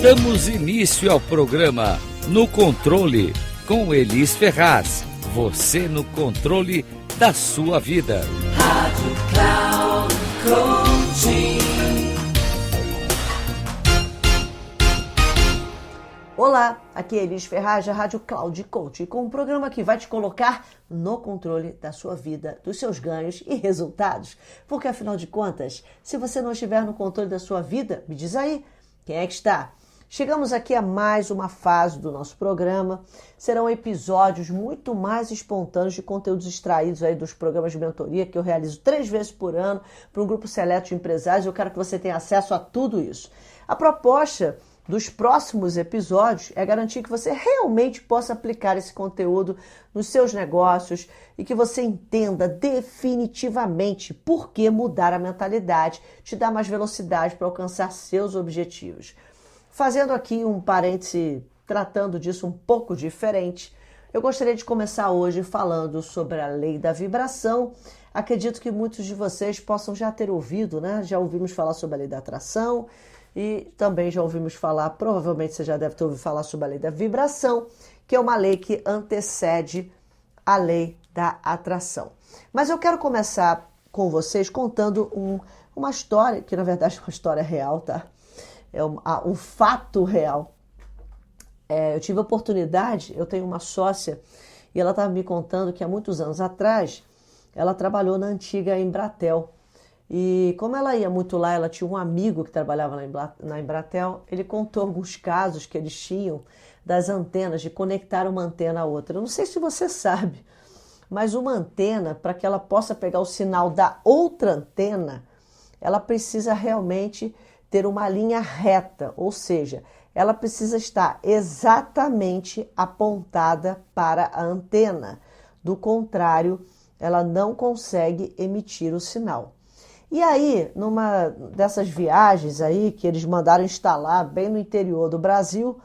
Damos início ao programa No Controle, com Elis Ferraz. Você no controle da sua vida. Rádio Cloud Coaching. Olá, aqui é Elis Ferraz, da Rádio Cloud Coaching, com um programa que vai te colocar no controle da sua vida, dos seus ganhos e resultados. Porque, afinal de contas, se você não estiver no controle da sua vida, me diz aí, quem é que está? Chegamos aqui a mais uma fase do nosso programa. Serão episódios muito mais espontâneos de conteúdos extraídos aí dos programas de mentoria que eu realizo 3 vezes por ano para um grupo seleto de empresários. Eu quero que você tenha acesso a tudo isso. A proposta dos próximos episódios é garantir que você realmente possa aplicar esse conteúdo nos seus negócios e que você entenda definitivamente por que mudar a mentalidade te dá mais velocidade para alcançar seus objetivos. Fazendo aqui um parêntese, tratando disso um pouco diferente, eu gostaria de começar hoje falando sobre a lei da vibração. Acredito que muitos de vocês possam já ter ouvido, né? Já ouvimos falar sobre a lei da atração e também já ouvimos falar, provavelmente você já deve ter ouvido falar sobre a lei da vibração, que é uma lei que antecede a lei da atração. Mas eu quero começar com vocês contando uma história, que na verdade é uma história real, tá? É um fato real. Eu tive a oportunidade, eu tenho uma sócia e ela estava me contando que há muitos anos atrás ela trabalhou na antiga Embratel. E como ela ia muito lá, ela tinha um amigo que trabalhava na Embratel, ele contou alguns casos que eles tinham das antenas, de conectar uma antena a outra. Eu não sei se você sabe, mas uma antena, para que ela possa pegar o sinal da outra antena, ela precisa realmente ter uma linha reta, ou seja, ela precisa estar exatamente apontada para a antena. Do contrário, ela não consegue emitir o sinal. E aí, numa dessas viagens aí que eles mandaram instalar bem no interior do Brasil,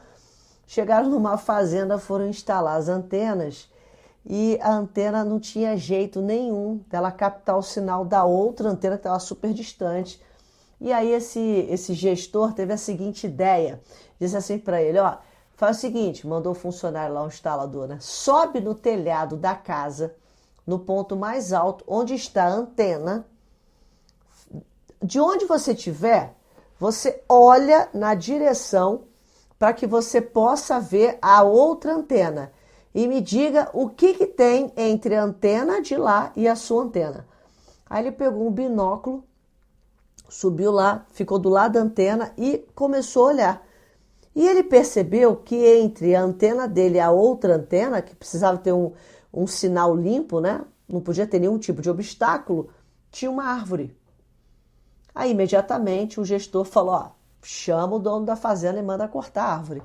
chegaram numa fazenda, foram instalar as antenas e a antena não tinha jeito nenhum dela captar o sinal da outra antena que estava super distante. E aí esse gestor teve a seguinte ideia, disse assim para ele, ó, faz o seguinte, mandou o funcionário lá, um instalador, né? Sobe no telhado da casa, no ponto mais alto, onde está a antena. De onde você estiver, você olha na direção para que você possa ver a outra antena. E me diga o que tem entre a antena de lá e a sua antena. Aí ele pegou um binóculo, subiu lá, ficou do lado da antena e começou a olhar. E ele percebeu que entre a antena dele e a outra antena, que precisava ter um sinal limpo, né? Não podia ter nenhum tipo de obstáculo, tinha uma árvore. Aí, imediatamente, o gestor falou, ó, chama o dono da fazenda e manda cortar a árvore.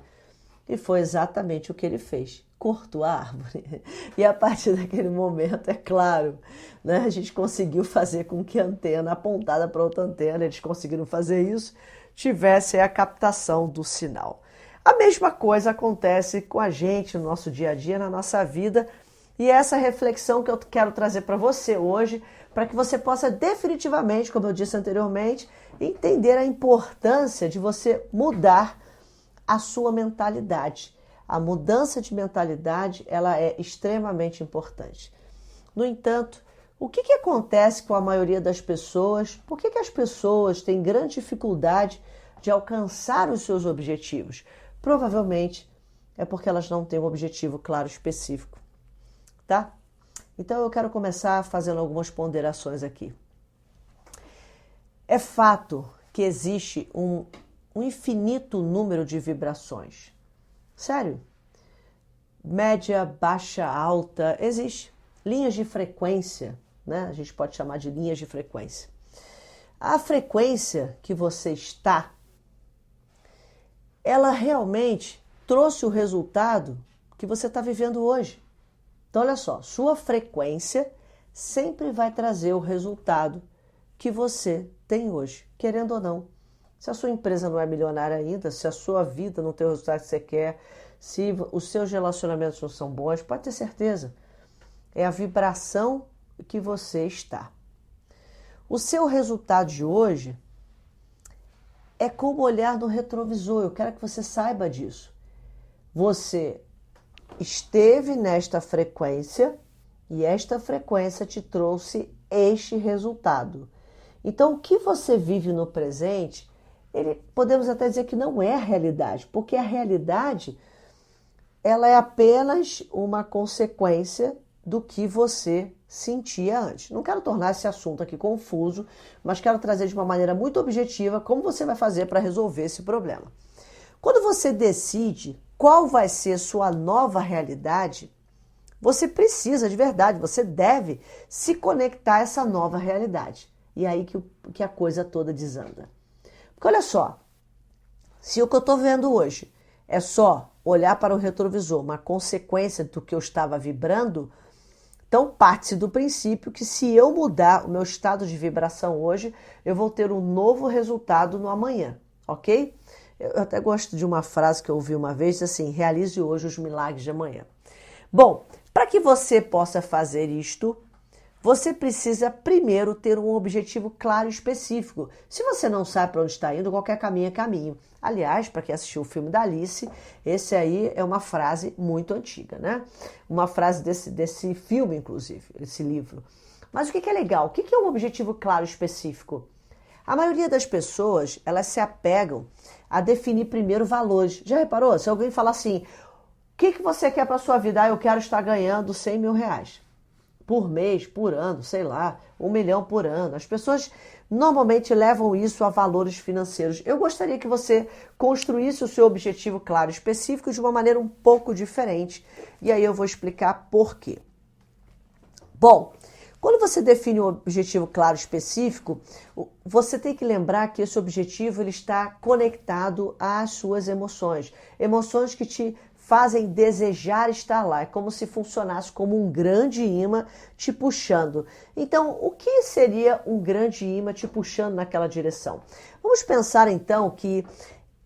E foi exatamente o que ele fez. Cortou a árvore. E a partir daquele momento, é claro, né, a gente conseguiu fazer com que a antena apontada para outra antena, eles conseguiram fazer isso, tivesse a captação do sinal. A mesma coisa acontece com a gente no nosso dia a dia, na nossa vida, e essa reflexão que eu quero trazer para você hoje, para que você possa definitivamente, como eu disse anteriormente, entender a importância de você mudar a sua mentalidade. A mudança de mentalidade, ela é extremamente importante. No entanto, o que acontece com a maioria das pessoas? Por que as pessoas têm grande dificuldade de alcançar os seus objetivos? Provavelmente é porque elas não têm um objetivo claro específico, tá? Então eu quero começar fazendo algumas ponderações aqui. É fato que existe um infinito número de vibrações. Sério. Média, baixa, alta, existe. Linhas de frequência, né? A gente pode chamar de linhas de frequência. A frequência que você está, ela realmente trouxe o resultado que você está vivendo hoje. Então, olha só, sua frequência sempre vai trazer o resultado que você tem hoje, querendo ou não. Se a sua empresa não é milionária ainda, se a sua vida não tem o resultado que você quer, se os seus relacionamentos não são bons, pode ter certeza. É a vibração que você está. O seu resultado de hoje é como olhar no retrovisor. Eu quero que você saiba disso. Você esteve nesta frequência e esta frequência te trouxe este resultado. Então, o que você vive no presente, podemos até dizer que não é a realidade, porque a realidade ela é apenas uma consequência do que você sentia antes. Não quero tornar esse assunto aqui confuso, mas quero trazer de uma maneira muito objetiva como você vai fazer para resolver esse problema. Quando você decide qual vai ser sua nova realidade, você precisa de verdade, você deve se conectar a essa nova realidade. E aí que a coisa toda desanda. Porque olha só, se o que eu estou vendo hoje é só olhar para o retrovisor, uma consequência do que eu estava vibrando, então parte-se do princípio que se eu mudar o meu estado de vibração hoje, eu vou ter um novo resultado no amanhã, ok? Eu até gosto de uma frase que eu ouvi uma vez, assim, realize hoje os milagres de amanhã. Bom, para que você possa fazer isto, você precisa primeiro ter um objetivo claro e específico. Se você não sabe para onde está indo, qualquer caminho é caminho. Aliás, para quem assistiu o filme da Alice, esse aí é uma frase muito antiga, né? Uma frase desse filme, inclusive, esse livro. Mas o que é legal? O que é um objetivo claro e específico? A maioria das pessoas, elas se apegam a definir primeiro valores. Já reparou? Se alguém falar assim, o que você quer para a sua vida? Eu quero estar ganhando 100 mil reais. Por mês, por ano, sei lá, 1 milhão por ano. As pessoas normalmente levam isso a valores financeiros. Eu gostaria que você construísse o seu objetivo claro e específico de uma maneira um pouco diferente. E aí eu vou explicar por quê. Bom, quando você define um objetivo claro e específico, você tem que lembrar que esse objetivo ele está conectado às suas emoções. Emoções que te fazem desejar estar lá. É como se funcionasse como um grande imã te puxando. Então, o que seria um grande imã te puxando naquela direção? Vamos pensar então que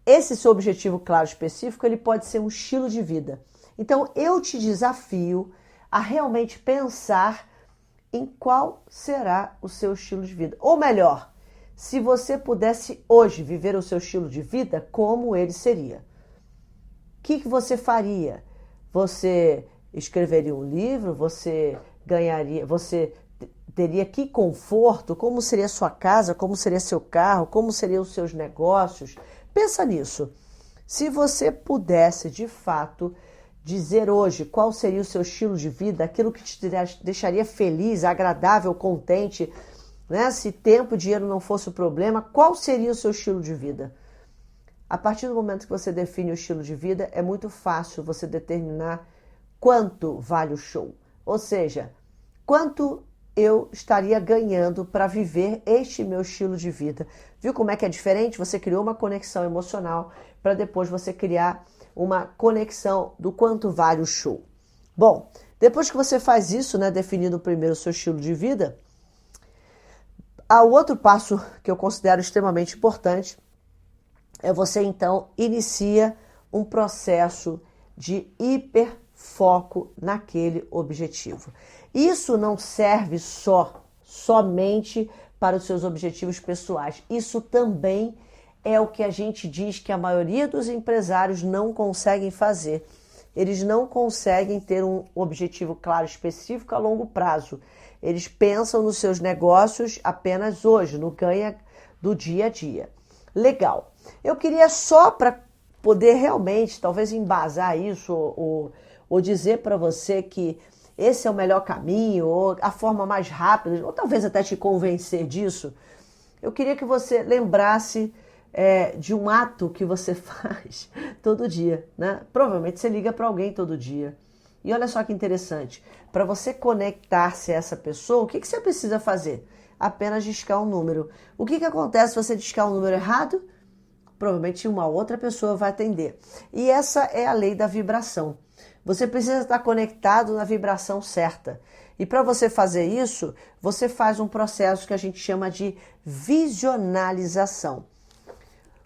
esse seu objetivo claro e específico, ele pode ser um estilo de vida. Então, eu te desafio a realmente pensar em qual será o seu estilo de vida. Ou melhor, se você pudesse hoje viver o seu estilo de vida, como ele seria? O que você faria? Você escreveria um livro? Você teria que conforto? Como seria a sua casa? Como seria seu carro? Como seriam os seus negócios? Pensa nisso. Se você pudesse, de fato, dizer hoje qual seria o seu estilo de vida, aquilo que te deixaria feliz, agradável, contente, né? Se tempo e dinheiro não fosse o problema, qual seria o seu estilo de vida? A partir do momento que você define o estilo de vida, é muito fácil você determinar quanto vale o show. Ou seja, quanto eu estaria ganhando para viver este meu estilo de vida. Viu como é que é diferente? Você criou uma conexão emocional para depois você criar uma conexão do quanto vale o show. Bom, depois que você faz isso, né, definindo primeiro o seu estilo de vida, há o outro passo que eu considero extremamente importante, é você então inicia um processo de hiperfoco naquele objetivo. Isso não serve somente para os seus objetivos pessoais. Isso também é o que a gente diz que a maioria dos empresários não conseguem fazer. Eles não conseguem ter um objetivo claro, específico a longo prazo. Eles pensam nos seus negócios apenas hoje, no ganha do dia a dia. Legal. Eu queria só para poder realmente, talvez embasar isso ou dizer para você que esse é o melhor caminho, ou a forma mais rápida, ou talvez até te convencer disso, eu queria que você lembrasse de um ato que você faz todo dia, né? Provavelmente você liga para alguém todo dia. E olha só que interessante, para você conectar-se a essa pessoa, o que você precisa fazer? Apenas discar um número. O que acontece se você discar um número errado? Provavelmente uma outra pessoa vai atender. E essa é a lei da vibração. Você precisa estar conectado na vibração certa. E para você fazer isso, você faz um processo que a gente chama de visionalização.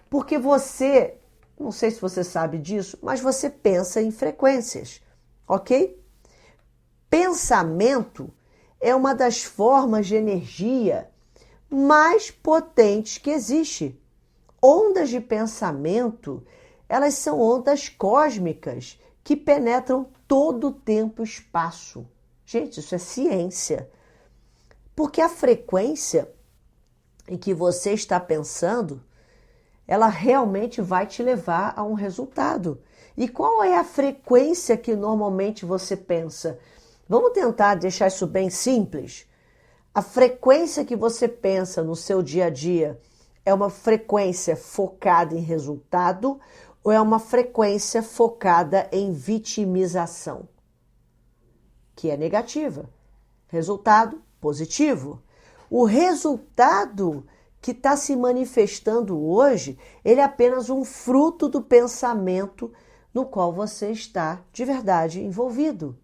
Porque você, não sei se você sabe disso, mas você pensa em frequências, ok? Pensamento é uma das formas de energia mais potentes que existe. Ondas de pensamento, elas são ondas cósmicas que penetram todo o tempo e espaço. Gente, isso é ciência. Porque a frequência em que você está pensando, ela realmente vai te levar a um resultado. E qual é a frequência que normalmente você pensa? Vamos tentar deixar isso bem simples. A frequência que você pensa no seu dia a dia é uma frequência focada em resultado ou é uma frequência focada em vitimização? Que é negativa. Resultado positivo. O resultado que está se manifestando hoje, ele é apenas um fruto do pensamento no qual você está de verdade envolvido.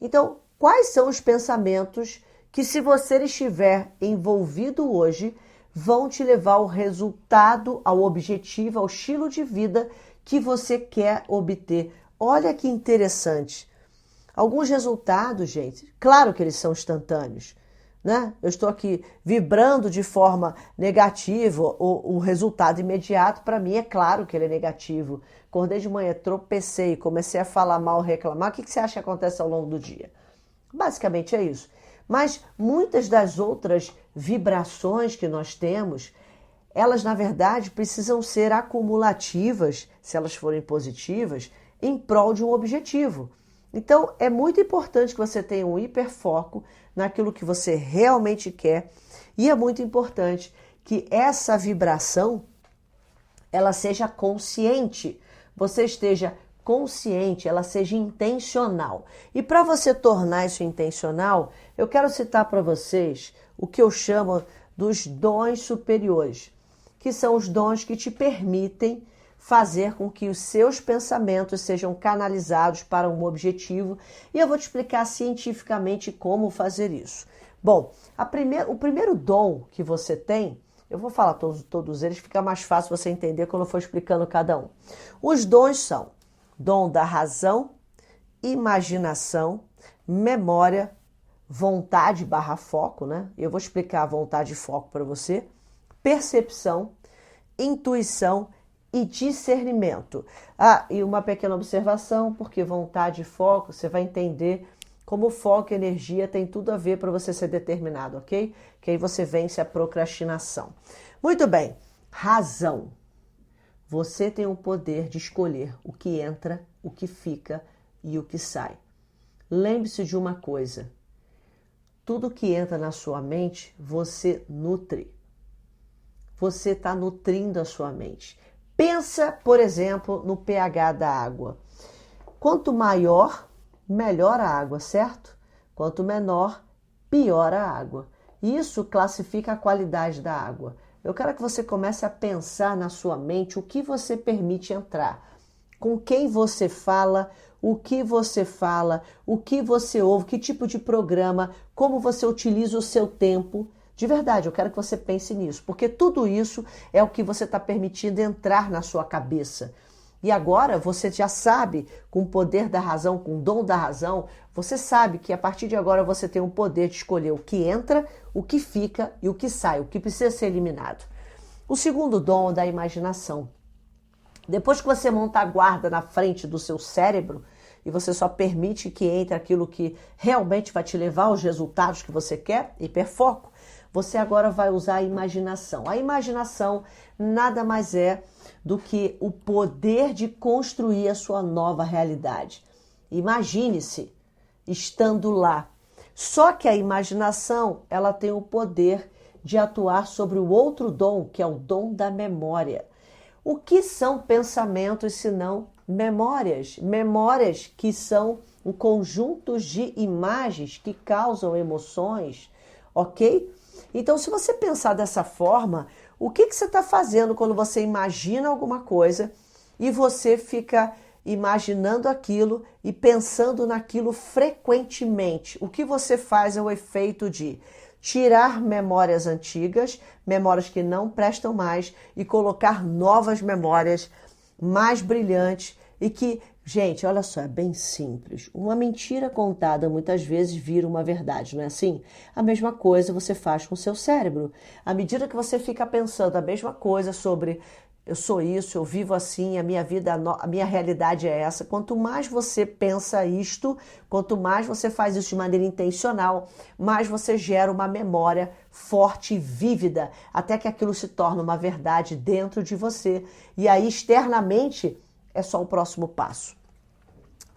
Então, quais são os pensamentos que, se você estiver envolvido hoje, vão te levar ao resultado, ao objetivo, ao estilo de vida que você quer obter? Olha que interessante. Alguns resultados, gente, claro que eles são instantâneos, né? Eu estou aqui vibrando de forma negativa, o resultado imediato, para mim, é claro que ele é negativo. Acordei de manhã, tropecei, comecei a falar mal, reclamar. O que você acha que acontece ao longo do dia? Basicamente é isso. Mas muitas das outras vibrações que nós temos, elas, na verdade, precisam ser acumulativas, se elas forem positivas, em prol de um objetivo. Então, é muito importante que você tenha um hiperfoco naquilo que você realmente quer e é muito importante que essa vibração, ela seja consciente, você esteja consciente, ela seja intencional. E para você tornar isso intencional, eu quero citar para vocês o que eu chamo dos dons superiores, que são os dons que te permitem fazer com que os seus pensamentos sejam canalizados para um objetivo. E eu vou te explicar cientificamente como fazer isso. Bom, o primeiro dom que você tem, eu vou falar todos eles, fica mais fácil você entender quando eu for explicando cada um. Os dons são dom da razão, imaginação, memória, vontade / foco, né? Eu vou explicar a vontade e foco para você, percepção, intuição e discernimento. E uma pequena observação, porque vontade e foco, você vai entender como foco e energia tem tudo a ver para você ser determinado, ok? Que aí você vence a procrastinação. Muito bem, razão. Você tem o poder de escolher o que entra, o que fica e o que sai. Lembre-se de uma coisa, tudo que entra na sua mente, você nutre. Você está nutrindo a sua mente. Pensa, por exemplo, no pH da água. Quanto maior, melhor a água, certo? Quanto menor, pior a água. Isso classifica a qualidade da água. Eu quero que você comece a pensar na sua mente o que você permite entrar, com quem você fala, o que você fala, o que você ouve, que tipo de programa, como você utiliza o seu tempo. De verdade, eu quero que você pense nisso, porque tudo isso é o que você está permitindo entrar na sua cabeça. E agora você já sabe, com o poder da razão, com o dom da razão, você sabe que a partir de agora você tem o poder de escolher o que entra, o que fica e o que sai, o que precisa ser eliminado. O segundo dom é da imaginação. Depois que você monta a guarda na frente do seu cérebro e você só permite que entre aquilo que realmente vai te levar aos resultados que você quer, hiperfoco, você agora vai usar a imaginação. A imaginação nada mais é do que o poder de construir a sua nova realidade. Imagine-se estando lá. Só que a imaginação, ela tem o poder de atuar sobre o outro dom, que é o dom da memória. O que são pensamentos senão memórias? Memórias que são um conjunto de imagens que causam emoções, ok? Então, se você pensar dessa forma, o que você está fazendo quando você imagina alguma coisa e você fica imaginando aquilo e pensando naquilo frequentemente? O que você faz é o efeito de tirar memórias antigas, memórias que não prestam mais, e colocar novas memórias mais brilhantes e que Gente, olha só, é bem simples. Uma mentira contada muitas vezes vira uma verdade, não é assim? A mesma coisa você faz com o seu cérebro. À medida que você fica pensando a mesma coisa sobre eu sou isso, eu vivo assim, a minha vida, a minha realidade é essa. Quanto mais você pensa isto, quanto mais você faz isso de maneira intencional, mais você gera uma memória forte e vívida, até que aquilo se torna uma verdade dentro de você. E aí, externamente, é só o próximo passo.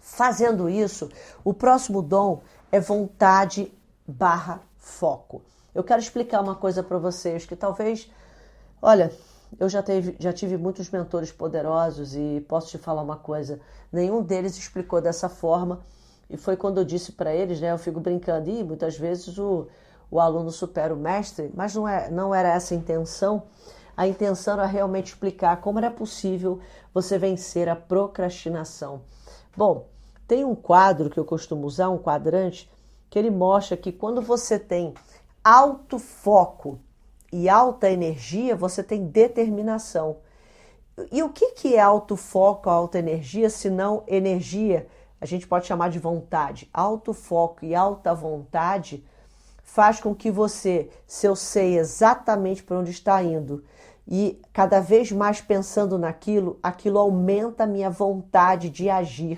Fazendo isso, o próximo dom é vontade/foco. Eu quero explicar uma coisa para vocês que talvez, olha, eu já tive muitos mentores poderosos e posso te falar uma coisa, nenhum deles explicou dessa forma e foi quando eu disse para eles, né, eu fico brincando, e muitas vezes o aluno supera o mestre, mas não era essa a intenção. A intenção era realmente explicar como era possível você vencer a procrastinação. Bom, tem um quadro que eu costumo usar, um quadrante, que ele mostra que quando você tem alto foco e alta energia, você tem determinação. E o que é alto foco, alta energia, se não energia? A gente pode chamar de vontade. Alto foco e alta vontade faz com que se eu sei exatamente para onde está indo e cada vez mais pensando naquilo, aquilo aumenta a minha vontade de agir,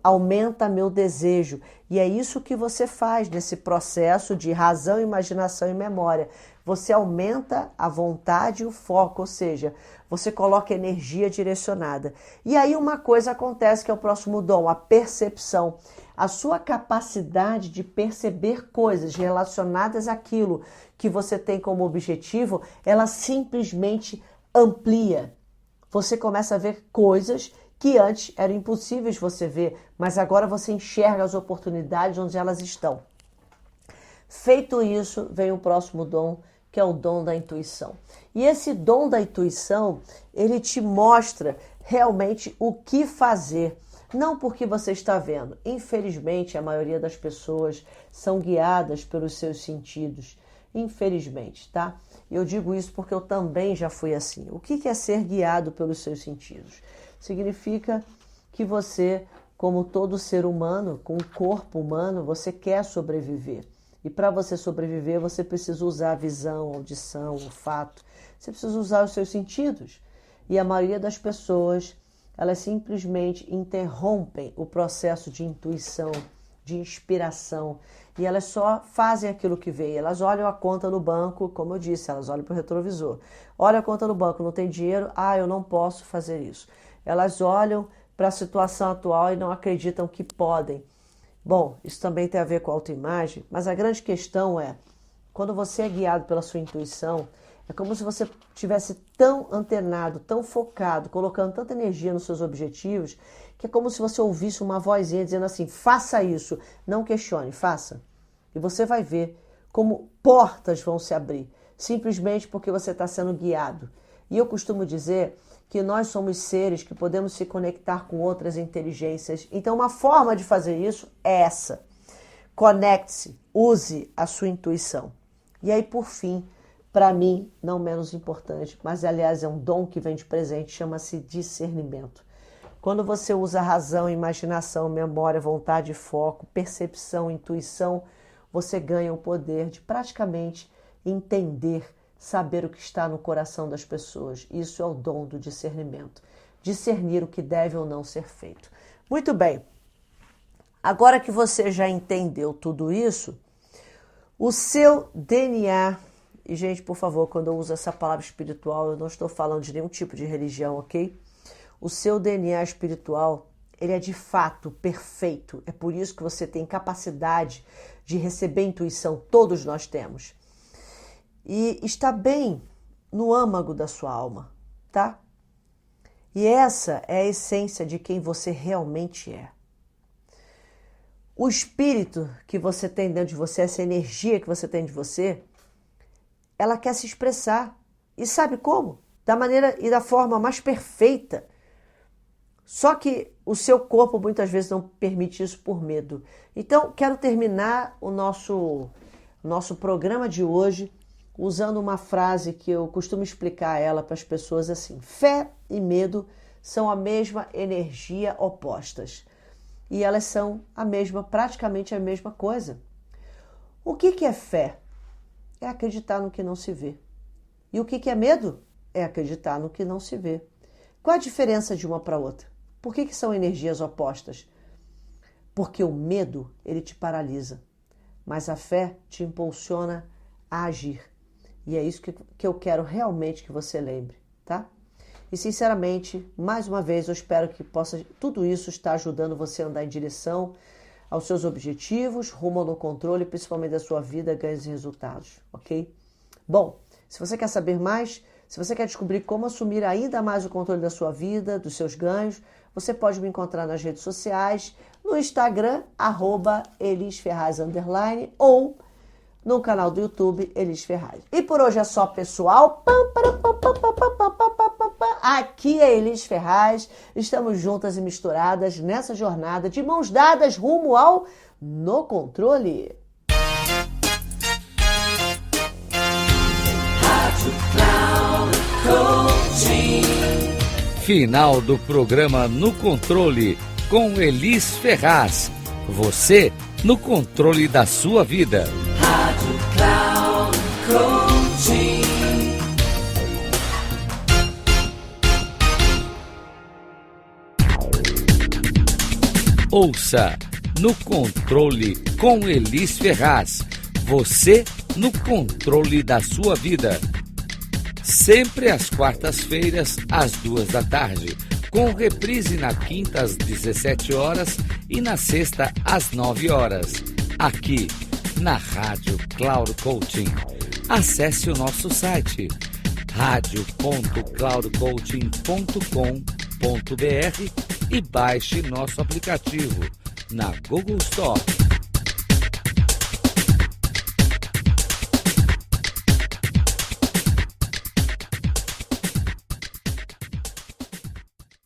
aumenta meu desejo. E é isso que você faz nesse processo de razão, imaginação e memória. Você aumenta a vontade e o foco, ou seja, você coloca energia direcionada. E aí uma coisa acontece que é o próximo dom, a percepção. A sua capacidade de perceber coisas relacionadas àquilo que você tem como objetivo, ela simplesmente amplia. Você começa a ver coisas que antes eram impossíveis você ver, mas agora você enxerga as oportunidades onde elas estão. Feito isso, vem o próximo dom, que é o dom da intuição. E esse dom da intuição, ele te mostra realmente o que fazer, não porque você está vendo. Infelizmente, a maioria das pessoas são guiadas pelos seus sentidos. Infelizmente, tá? Eu digo isso porque eu também já fui assim. O que é ser guiado pelos seus sentidos? Significa que você, como todo ser humano, com um corpo humano, você quer sobreviver. E para você sobreviver, você precisa usar a visão, a audição, o olfato. Você precisa usar os seus sentidos. E a maioria das pessoas, elas simplesmente interrompem o processo de intuição, de inspiração. E elas só fazem aquilo que veio. Elas olham a conta no banco, como eu disse, elas olham para o retrovisor. Olha a conta no banco, não tem dinheiro? Eu não posso fazer isso. Elas olham para a situação atual e não acreditam que podem. Bom, isso também tem a ver com autoimagem, mas a grande questão é, quando você é guiado pela sua intuição, é como se você estivesse tão antenado, tão focado, colocando tanta energia nos seus objetivos, que é como se você ouvisse uma vozinha dizendo assim, faça isso, não questione, faça. E você vai ver como portas vão se abrir, simplesmente porque você está sendo guiado. E eu costumo dizer que nós somos seres que podemos se conectar com outras inteligências. Então, uma forma de fazer isso é essa. Conecte-se, use a sua intuição. E aí, por fim, para mim, não menos importante, mas aliás é um dom que vem de presente, chama-se discernimento. Quando você usa razão, imaginação, memória, vontade, foco, percepção, intuição, você ganha o poder de praticamente entender, saber o que está no coração das pessoas. Isso é o dom do discernimento. Discernir o que deve ou não ser feito. Muito bem. Agora que você já entendeu tudo isso, o seu DNA... E, gente, por favor, quando eu uso essa palavra espiritual, eu não estou falando de nenhum tipo de religião, ok? O seu DNA espiritual, ele é de fato perfeito. É por isso que você tem capacidade de receber intuição. Todos nós temos. E está bem no âmago da sua alma, tá? E essa é a essência de quem você realmente é. O espírito que você tem dentro de você, essa energia que você tem de você, ela quer se expressar. E sabe como? Da maneira e da forma mais perfeita. Só que o seu corpo muitas vezes não permite isso por medo. Então, quero terminar o nosso programa de hoje usando uma frase que eu costumo explicar ela para as pessoas assim. Fé e medo são a mesma energia opostas. E elas são praticamente a mesma coisa. O que é fé? É acreditar no que não se vê. E o que é medo? É acreditar no que não se vê. Qual a diferença de uma para outra? Por que são energias opostas? Porque o medo, ele te paralisa, mas a fé te impulsiona a agir. E é isso que eu quero realmente que você lembre, tá? E sinceramente, mais uma vez, eu espero que tudo isso estar ajudando você a andar em direção aos seus objetivos, rumo ao controle, principalmente da sua vida, ganhos e resultados, ok? Bom, se você quer saber mais, se você quer descobrir como assumir ainda mais o controle da sua vida, dos seus ganhos, você pode me encontrar nas redes sociais, no Instagram, @ElisFerraz_, ou no canal do YouTube, Elis Ferraz. E por hoje é só, pessoal. Aqui é Elis Ferraz. Estamos juntas e misturadas nessa jornada de mãos dadas rumo ao No Controle. Final do programa No Controle com Elis Ferraz. Você no controle da sua vida. Ouça No Controle com Elis Ferraz. Você no controle da sua vida. Sempre às quartas-feiras, às 14h, com reprise na quinta às 17 horas e na sexta às 9 horas. Aqui na Rádio Cloud Coaching. Acesse o nosso site radio.cloudcoaching.com.br e baixe nosso aplicativo na Google Store.